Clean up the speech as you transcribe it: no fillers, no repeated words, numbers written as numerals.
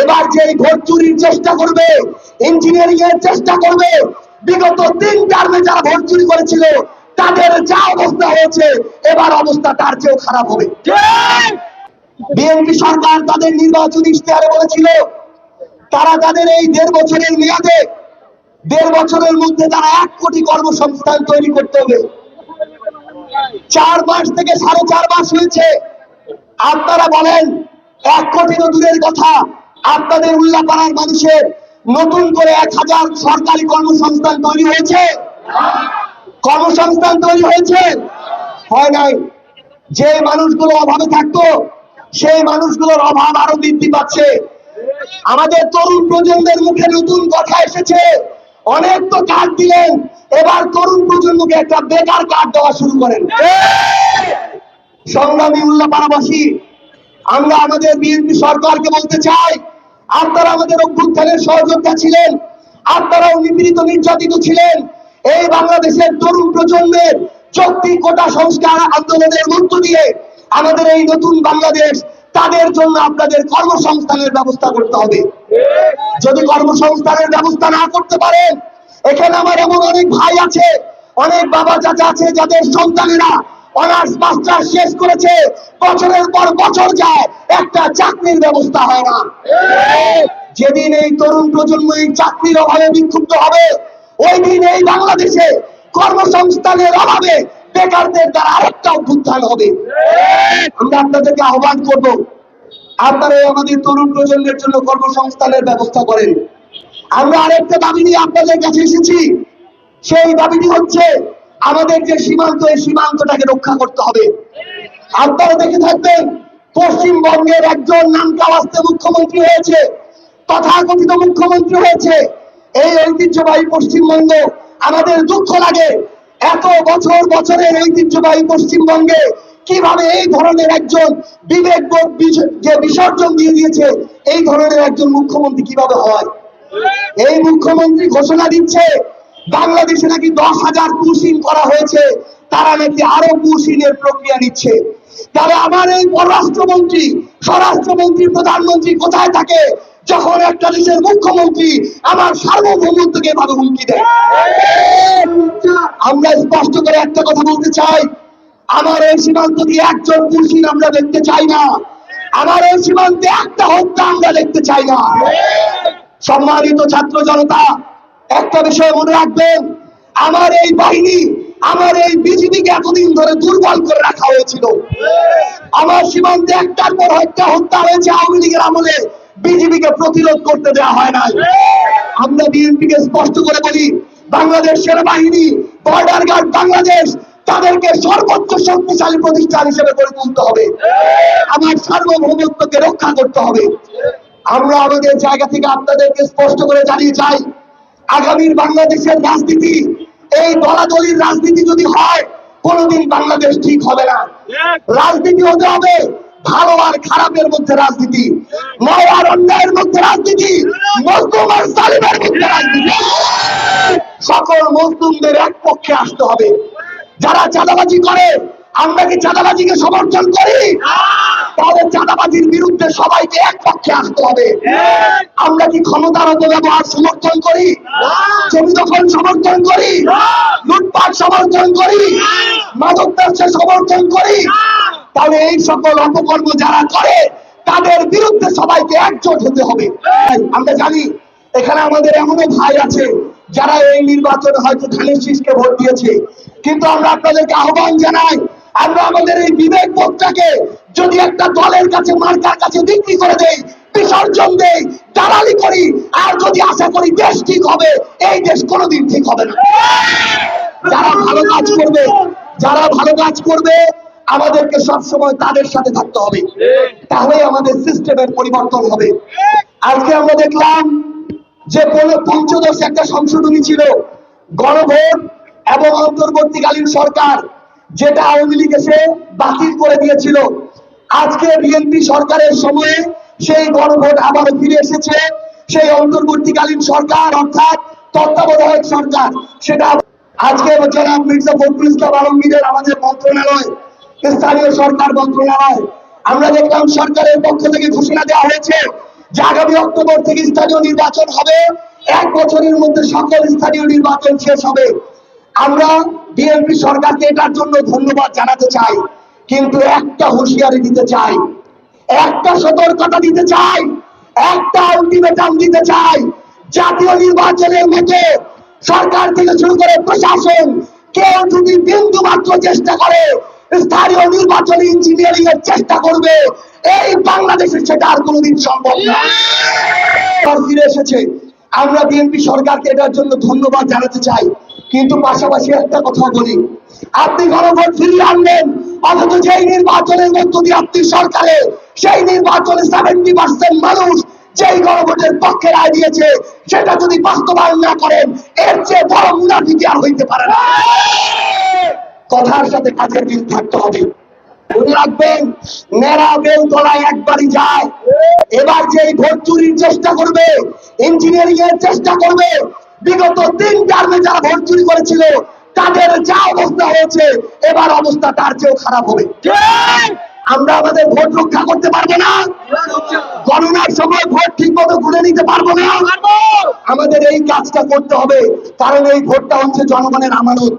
এবার যে ভোট চুরির চেষ্টা করবে, ইঞ্জিনিয়ারিং এর চেষ্টা করবে, বিগত 3 টার্মে যারা ভোট চুরি করেছিল তাদের যা অবস্থা হয়েছে এবার অবস্থা তার চেয়েও খারাপ হবে। বিএনপি সরকার তাদের নির্বাচনী ইশতেহারে বলেছিল তারা তাদের এই 1.5 বছরের মেয়াদে 1.5 বছরের মধ্যে তারা 1 কোটি কর্মসংস্থান তৈরি করতে হবে। 4 মাস থেকে 4.5 মাস হয়েছে। আপনারা বলেন 1 কোটি তো দূরের কথা, আপনাদের উল্লাপাড়ার মানুষের নতুন করে 1000 সরকারি কর্মসংস্থান তৈরি হয়েছে? কর্মসংস্থান তৈরি হয়েছে? হয় নাই। যে মানুষগুলো অভাবে থাকতো সেই মানুষগুলোর অভাব আরো বৃদ্ধি পাচ্ছে। আমাদের তরুণ প্রজন্মের মুখে নতুন কথা এসেছে, অনেক তো কার্ড দিলেন, এবার তরুণ প্রজন্মকে একটা বেকার কার্ড দেওয়া শুরু করেন। সংগ্রামী উল্লাপাড়াবাসী, আমরা আমাদের বিএনপি সরকারকে বলতে চাই, আপনারা আমাদের অভ্যুত্থানের সহযোদ্ধা ছিলেন, আপনারাও নিপীড়িত নির্যাতিত ছিলেন। এই বাংলাদেশের তরুণ প্রজন্মের যৌক্তিক কোটা সংস্কার আন্দোলনের মধ্য দিয়ে আমাদের এই নতুন বাংলাদেশ, তাদের জন্য আপনাদের কর্মসংস্থানের ব্যবস্থা করতে হবে। যদি কর্মসংস্থানের ব্যবস্থা না করতে পারেন, এখানে আমার এমন অনেক ভাই আছে, অনেক বাবা চাচা আছে যাদের সন্তানেরা অনার্স মাস্টার্স শেষ করেছে, বছরের পর বছর যায়, একটা চাকরির ব্যবস্থা হয় না। যেদিন এই তরুণ প্রজন্ম এই চাকরির অভাবে বিক্ষুব্ধ হবে, ওই দিন এই বাংলাদেশে কর্মসংস্থানের অভাবে বেকারদের দ্বারা আরেকটা অভ্যুত্থান হবে। আমরা আপনাদেরকে আহ্বান করব, আপনারা আমাদের তরুণ প্রজন্মের জন্য কর্মসংস্থানের ব্যবস্থা করেন। আমরা আরেকটা দাবি নিয়ে আপনাদের কাছে এসেছি, সেই দাবিটি হচ্ছে আমাদের যে সীমান্ত, এই সীমান্তটাকে রক্ষা করতে হবে। আপনারা দেখে থাকবেন পশ্চিমবঙ্গের একজন নামকাওয়াস্তে মুখ্যমন্ত্রী হয়েছে, তথাকথিত মুখ্যমন্ত্রী হয়েছে। এই ঐতিহ্যবাহী পশ্চিমবঙ্গ, আমাদের দুঃখ লাগে এত বছর বছরের ঐতিহ্যবাহী পশ্চিমবঙ্গে কিভাবে এই ধরনের একজন বিবেকবোধ যে বিসর্জন দিয়ে দিয়েছে, এই ধরনের একজন মুখ্যমন্ত্রী কিভাবে হয়। এই মুখ্যমন্ত্রী ঘোষণা দিচ্ছে বাংলাদেশে নাকি 10,000 পুশিন করা হয়েছে, তারা নাকি আরো পুশিনের প্রক্রিয়া নিচ্ছে। তাহলে আমার এই পররাষ্ট্রমন্ত্রী, স্বরাষ্ট্রমন্ত্রী, প্রধানমন্ত্রী কোথায় থাকে যখন একটা দেশের মুখ্যমন্ত্রী আমার সার্বভৌমত্বকে এভাবে হুমকি দেয়? আমরা স্পষ্ট করে একটা কথা বলতে চাই, আমার এই সীমান্ত দিয়ে একজন পুশিন আমরা দেখতে চাই না, আমার এই সীমান্তে একটা হত্যা আমরা দেখতে চাই না। সম্মানিত ছাত্র জনতা, একটা বিষয় মনে রাখবেন, আমার এই বাহিনী, আমার এই বিজিবিকে এতদিন ধরে দুর্বল করে রাখা হয়েছিল। আমার সীমান্তে একটার পর একটা হত্যা হয়েছে আওয়ামী লীগের আমলে, বিজিবিকে প্রতিরোধ করতে দেওয়া হয় নাই। আমরা বিএনপিকে স্পষ্ট করে বলি, বাংলাদেশ সেনাবাহিনী, বর্ডার গার্ড বাংলাদেশ, তাদেরকে সর্বোচ্চ শক্তিশালী প্রতিষ্ঠান হিসেবে গড়ে তুলতে হবে। আমার সার্বভৌমত্বকে রক্ষা করতে হবে। আমরা আমাদের জায়গা থেকে আপনাদেরকে স্পষ্ট করে জানিয়ে চাই, আগামীর বাংলাদেশের রাজনীতি, এই দলাদলির রাজনীতি যদি হয়, কোনোদিন বাংলাদেশ ঠিক হবে না। রাজনীতি হতে হবে ভালো আর খারাপের মধ্যে রাজনীতি, ন্যায় আর অন্যায়ের মধ্যে রাজনীতি, মজলুম আর জালিমের মধ্যে রাজনীতি। সকল মজলুমদের এক পক্ষে আসতে হবে। যারা চাঁদাবাজি করে, আমরা কি চাঁদাবাজিকে সমর্থন করি? তাহলে চাঁদাবাজির বিরুদ্ধে সবাইকে এক পক্ষে আসতে হবে। আমরা কি ক্ষমতার অপব্যবহার সমর্থন করি? জমি দখল সমর্থন করি? লুটপাট সমর্থন করি? মাদক ব্যবসা সমর্থন করি? তাহলে এই সকল অপকর্ম যারা করে তাদের বিরুদ্ধে সবাইকে একজোট হতে হবে। আমরা জানি এখানে আমাদের এমনও ভাই আছে যারা এই নির্বাচনে হয়তো ধানের শীষকে ভোট দিয়েছে, কিন্তু আমরা আপনাদেরকে আহ্বান জানাই, আমরা আমাদের এই বিবেক বোধটাকে যদি একটা দলের কাছে, মার্কার কাছে বিক্রি করে দেই, বিসর্জন দেই, দালালি করি, আর যদি আশা করি দেশ ঠিক হবে, এই দেশ কোনোদিন ঠিক হবে না। যারা ভালো কাজ করবে, যারা ভালো কাজ করবে, আমাদেরকে সবসময় তাদের সাথে থাকতে হবে, তাহলে আমাদের সিস্টেমের পরিবর্তন হবে। আজকে আমরা দেখলাম যে পঞ্চদশ একটা সংশোধনী ছিল, গণভোট এবং অন্তর্বর্তীকালীন সরকার, যেটা আওয়ামী লীগ এসে বাতিল করে দিয়েছিল। আজকে বিএনপি সরকারের সময়ে সেই গণভোট আবার ফিরে এসেছে। সেই অন্তর্বর্তীকালীন সরকার অর্থাৎ তত্ত্বাবধায়ক সরকার, সেটা আজকে জনাব মির্জা ফখরুল ইসলাম আলমগীরের আমাদের মন্ত্রণালয়, স্থানীয় সরকার মন্ত্রণালয়, আমরা দেখলাম সরকারের পক্ষ থেকে ঘোষণা দেওয়া হয়েছে যে আগামী অক্টোবর থেকে স্থানীয় নির্বাচন হবে, 1 বছরের মধ্যে সকল স্থানীয় নির্বাচন শেষ হবে। আমরা বিএনপি সরকারকে এটার জন্য ধন্যবাদ জানাতে চাই, কিন্তু একটা হুঁশিয়ারি দিতে চাই, একটা সতর্কতা দিতে চাই, একটা আলটিমেটাম দিতে চাই। জাতীয় নির্বাচনের মধ্যে সরকার থেকে শুরু করে প্রশাসন কেউ যদি বিন্দু মাত্র চেষ্টা করে স্থানীয় নির্বাচনে ইঞ্জিনিয়ারিং এর চেষ্টা করবে, এই বাংলাদেশে সেটা আর কোনোদিন সম্ভব না। ফিরে এসেছে, আমরা বিএনপি সরকারকে এটার জন্য ধন্যবাদ জানাতে চাই, কিন্তু পাশাপাশি একটা কথা বলি, আপনি গণভোট ফিরিয়ে আনলেন, অথচ যেই নির্বাচনের মধ্য দিয়ে আপনি সরকারে, সেই নির্বাচনে 70% মানুষ যেই গণভোটের পক্ষে রায় দিয়েছে, সেটা যদি বাস্তবায়ন না করেন, এর চেয়ে বড় মুনাফিকি আর হইতে পারে না। কথার সাথে কাজের মিল থাকতে হবে। মনে রাখবেন, নেড়া বেল তলায় একবারই যায়। এবার যে ভোট চুরির চেষ্টা করবে, ইঞ্জিনিয়ারিং এর চেষ্টা করবে, বিগত 3 টার্মে যারা ভোট চুরি করেছিল তাদের যা অবস্থা হয়েছে, এবার অবস্থা তার চেয়েও খারাপ হবে। আমরা আমাদের ভোট রক্ষা করতে পারবো না, গণনার সময় ভোট ঠিক মতো গুনে নিতে পারবো না। আমাদের এই কাজটা করতে হবে, কারণ এই ভোটটা হচ্ছে জনগণের আমানত।